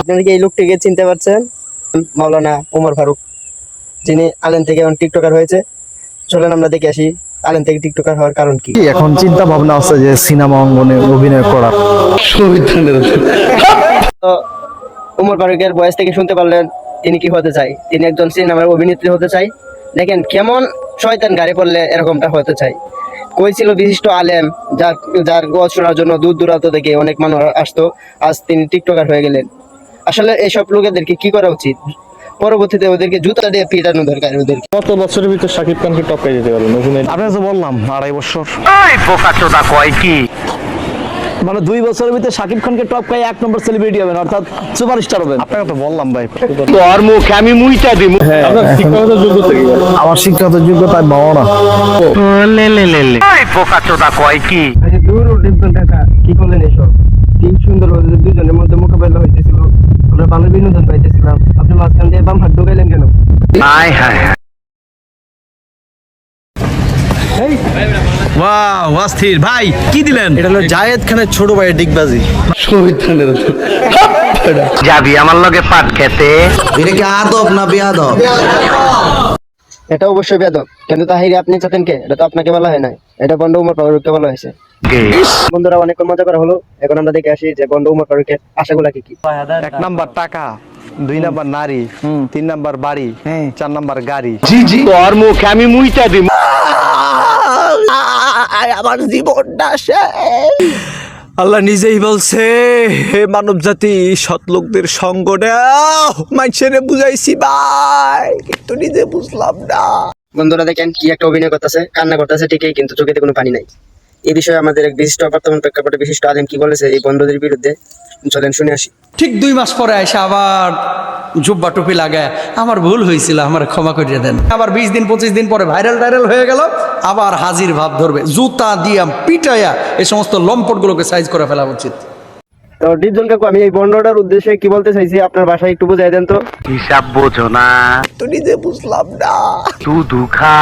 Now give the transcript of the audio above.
আপনারা কি এই লোকটিকে চিনতে পারছেন? মাওলানা ওমর ফারুক, যিনি আলেম থেকে এখন টিকটকার হয়েছে। চলেন আমরা দেখে আসি আলেম থেকে টিকটকার হওয়ার কারণ কি। এখন চিন্তা ভাবনা আছে যে সিনেমা অঙ্গনে অভিনয় করার। তো ওমর ফারুকের বয়স থেকে শুনতে পারলেন তিনি কি হতে চাই। তিনি একজন সিনেমার অভিনেত্রী হতে চাই। দেখেন কেমন শয়তান গাড়ি পড়লে এরকমটা হতে চাই। কই ছিল বিশিষ্ট আলেম, যার যার ওয়াজ শোনার জন্য দূর দূরান্ত থেকে অনেক মানুষ আসতো, আজ তিনি টিকটকার হয়ে গেলেন। আসলে এইসব লোকেদেরকে কি করা উচিত? পরবর্তীতে ওদেরকে জুতা দিয়ে পিটানো দরকার ওদেরকে। কত বছরের ভিতর শাকিব খানকে টপকাই দিতে পারবেন অভিনয়? আপনাকে তো বললাম 2.5 বছর। মানে 2 বছরের ভিতরে শাকিব খানকে টপ খাই 1 নম্বর সেলিব্রিটি হবেন, অর্থাৎ সুপারস্টার হবেন। আপনাকে তো বললাম ভাই, আপনার শিক্ষাগত যোগ্যতা কি? আমার শিক্ষাগত যোগ্যতা পাবো না। কি করলেন এসব? কি সুন্দর দুজনের মধ্যে মোকাবেলা হইতেছিল, আমরা ভালো বিনোদন পাইতেছিলাম, আপনি মাঝখান দিয়ে বাম হাত ঢুকাইলেন কেন? ওয়াও, অস্থির ভাই, কি দিলেন? এটা হলো জায়েদ খানের ছোট ভাইয়ের ডিগবাজি। যাবি আমার লগে পাট খেতে? এটা কি আদব না বেয়াদব? এটা অবশ্যই বেদক, কিন্তু তাহিরি আপনি চাতেন কে? এটা তো আপনাকে বলা হয় নাই, এটা বন্ড উমর ফারুককে বলা হয়েছে। বন্ধুরা অনেকক্ষণ মজা করা হলো, এখন আমরা দেখে আসি যে বন্ড উমর ফারুকের আশাগুলা কি কি। 1 নাম্বার টাকা, 2 নাম্বার নারী, 3 নাম্বার বাড়ি, 4 নাম্বার গাড়ি। তোর মুখে আমি মুইটা দিব। আমার জীবনটা শেষ। আল্লাহ নিজেই বলছে, হে মানব জাতি, সৎ লোকদের সঙ্গ নাও। মানুষের বুঝাইছি ভাই, কিন্তু নিজে বুঝলাম না। বন্ধুরা দেখেন কি একটা অভিনয় করতেছে, কান্না করতেছে ঠিকই, কিন্তু চোখেতে কোনো পানি নাই। এই বিষয়ে আমাদের এক বিশিষ্ট বর্তমান প্রেক্ষাপটে বিশিষ্ট আলেম কি বলেছে এই বন্ধুদের বিরুদ্ধে, চলেন শুনে আসি। ঠিক 2 মাস পরে এসে আবার জুব্বা টুপি লাগায় আমার ভুল হয়েছিল, আমার ক্ষমা করিয়ে দেন। আবার 20 দিন 25 দিন পরে ভাইরাল হয়ে গেল, আবার হাজির ভাব ধরবে, জুতা দিয়া পিটাইয়া এই সমস্ত লম্পটগুলোকে সাইজ করে ফেলা উচিত। তো ডিজল কাকু, আমি এই বন্ডটার উদ্দেশ্যে কি বলতে চাইছি আপনার ভাষায় একটু বুঝাই দেন তো। হিসাব বোঝো না, তো নিজে বুঝলাম না। শুধু খা।